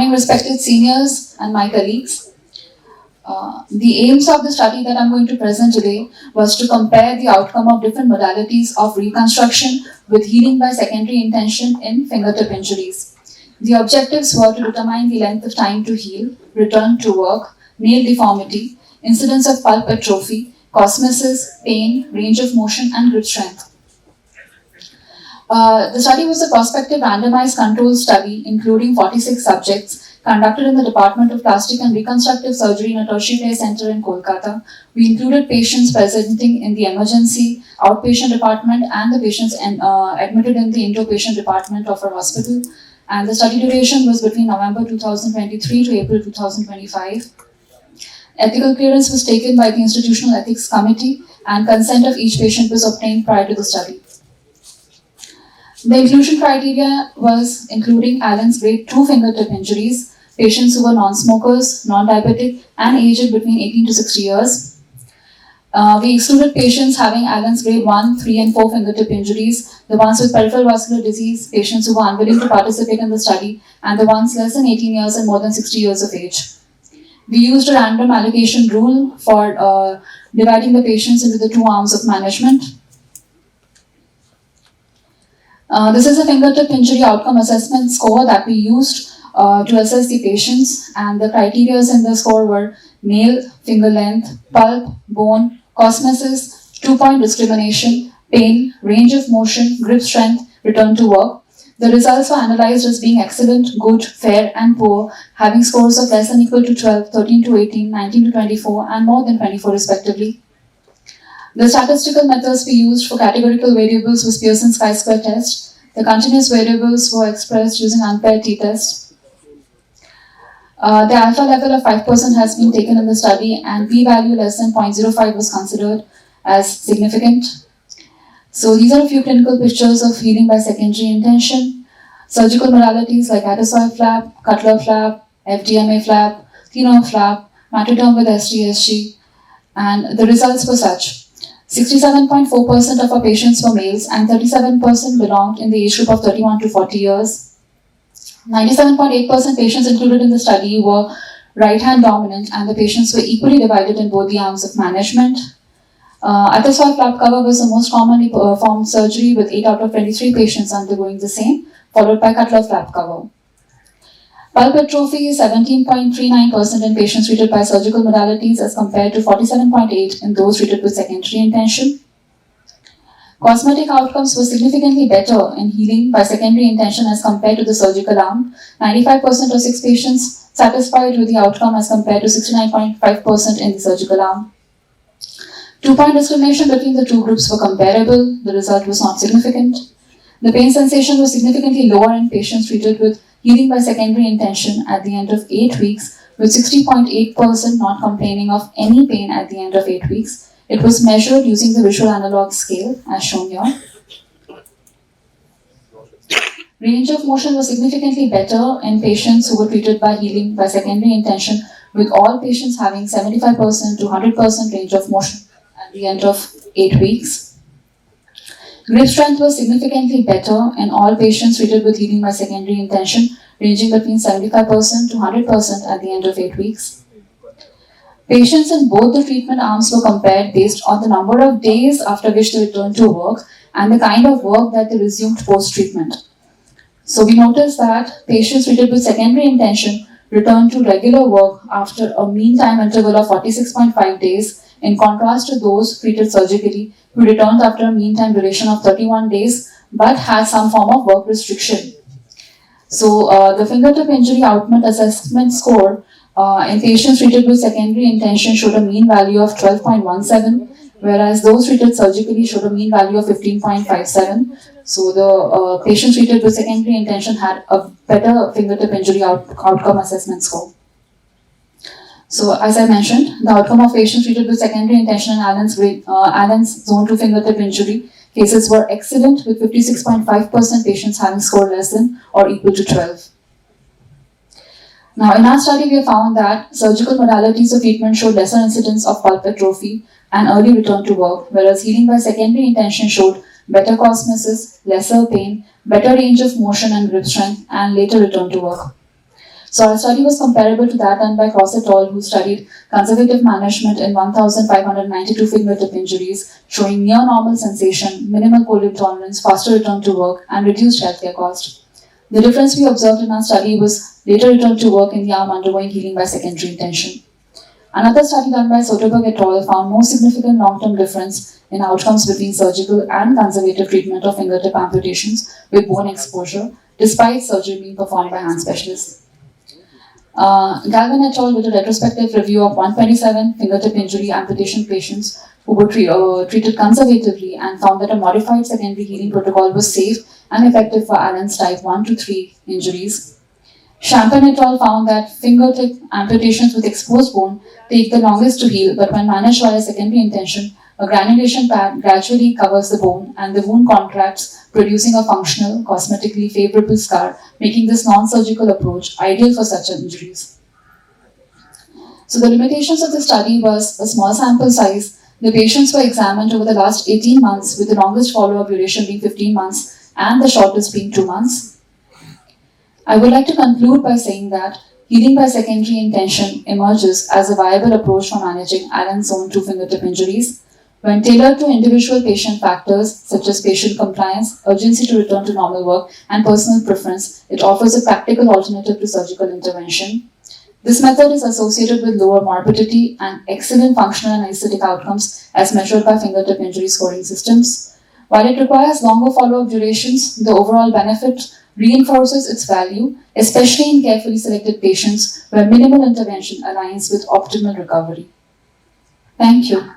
morning, respected seniors and my colleagues. The aims of the study that I'm going to present today was to compare the outcome of different modalities of reconstruction with healing by secondary intention in fingertip injuries. The objectives were to determine the length of time to heal, return to work, nail deformity, incidence of pulp atrophy, cosmesis, pain, range of motion, and grip strength. The study was a prospective randomized control study including 46 subjects conducted in the Department of Plastic and Reconstructive Surgery in a tertiary care center in Kolkata. We included patients presenting in the emergency outpatient department and the patients admitted in the inpatient department of our hospital. And the study duration was between November 2023 to April 2025. Ethical clearance was taken by the Institutional Ethics Committee and consent of each patient was obtained prior to the study. The inclusion criteria was including Allen's grade 2 fingertip injuries, patients who were non-smokers, non-diabetic, and aged between 18 to 60 years. We excluded patients having Allen's grade 1, 3, and 4 fingertip injuries, the ones with peripheral vascular disease, patients who were unwilling to participate in the study, and the ones less than 18 years and more than 60 years of age. We used a random allocation rule for dividing the patients into the two arms of management. This is a fingertip injury outcome assessment score that we used to assess the patients, and the criteria in the score were nail, finger length, pulp, bone, cosmesis, 2-point discrimination, pain, range of motion, grip strength, return to work. The results were analyzed as being excellent, good, fair, and poor, having scores of less than equal to 12, 13 to 18, 19 to 24, and more than 24 respectively. The statistical methods we used for categorical variables was Pearson's chi-square test. The continuous variables were expressed using unpaired t-test. The alpha level of 5% has been taken in the study, and p-value less than 0.05 was considered as significant. So these are a few clinical pictures of healing by secondary intention. Surgical modalities like Atasoy flap, Cutler flap, FDMA flap, Tino flap, Matroderm with STSG, and the results were such. 67.4% of our patients were males and 37% belonged in the age group of 31 to 40 years. 97.8% patients included in the study were right-hand dominant, and the patients were equally divided in both the arms of management. Atasoy flap cover was the most commonly performed surgery, with 8 out of 23 patients undergoing the same, followed by Cutler flap cover. Pulp atrophy is 17.39% in patients treated by surgical modalities as compared to 47.8% in those treated with secondary intention. Cosmetic outcomes were significantly better in healing by secondary intention as compared to the surgical arm. 95% of 6 patients satisfied with the outcome as compared to 69.5% in the surgical arm. 2-point discrimination between the two groups were comparable. The result was not significant. The pain sensation was significantly lower in patients treated with healing by secondary intention at the end of 8 weeks, with 60.8% not complaining of any pain at the end of 8 weeks. It was measured using the visual analog scale, as shown here. Range of motion was significantly better in patients who were treated by healing by secondary intention, with all patients having 75% to 100% range of motion at the end of 8 weeks. Grip strength was significantly better in all patients treated with healing by secondary intention, ranging between 75% to 100% at the end of 8 weeks. Patients in both the treatment arms were compared based on the number of days after which they returned to work and the kind of work that they resumed post-treatment. So we noticed that patients treated with secondary intention returned to regular work after a mean time interval of 46.5 days, in contrast to those treated surgically who returned after a mean time duration of 31 days but had some form of work restriction. So the fingertip injury outcome assessment score in patients treated with secondary intention showed a mean value of 12.17, whereas those treated surgically showed a mean value of 15.57. So the patients treated with secondary intention had a better fingertip injury outcome assessment score. So as I mentioned, the outcome of patients treated with secondary intention and Allen's zone 2 fingertip injury cases were excellent, with 56.5% patients having score less than or equal to 12. Now in our study we have found that surgical modalities of treatment showed lesser incidence of pulp atrophy and early return to work, whereas healing by secondary intention showed better cosmesis, lesser pain, better range of motion and grip strength, and later return to work. So our study was comparable to that done by Cross et al., who studied conservative management in 1,592 fingertip injuries, showing near normal sensation, minimal cold tolerance, faster return to work, and reduced healthcare cost. The difference we observed in our study was later return to work in the arm undergoing healing by secondary intention. Another study done by Soderberg et al. Found no significant long-term difference in outcomes between surgical and conservative treatment of fingertip amputations with bone exposure, despite surgery being performed by hand specialists. Galvin et al. Did a retrospective review of 127 fingertip injury amputation patients who were treated conservatively and found that a modified secondary healing protocol was safe and effective for Allen's type 1 to 3 injuries. Champagne et al. Found that fingertip amputations with exposed bone take the longest to heal, but when managed via secondary intention, a granulation pad gradually covers the bone and the wound contracts, producing a functional, cosmetically favorable scar, making this non-surgical approach ideal for such injuries. So the limitations of the study was a small sample size. The patients were examined over the last 18 months, with the longest follow-up duration being 15 months and the shortest being 2 months. I would like to conclude by saying that healing by secondary intention emerges as a viable approach for managing Allen's zone 2 fingertip injuries. When tailored to individual patient factors such as patient compliance, urgency to return to normal work, and personal preference, it offers a practical alternative to surgical intervention. This method is associated with lower morbidity and excellent functional and aesthetic outcomes as measured by fingertip injury scoring systems. While it requires longer follow-up durations, the overall benefit reinforces its value, especially in carefully selected patients where minimal intervention aligns with optimal recovery. Thank you.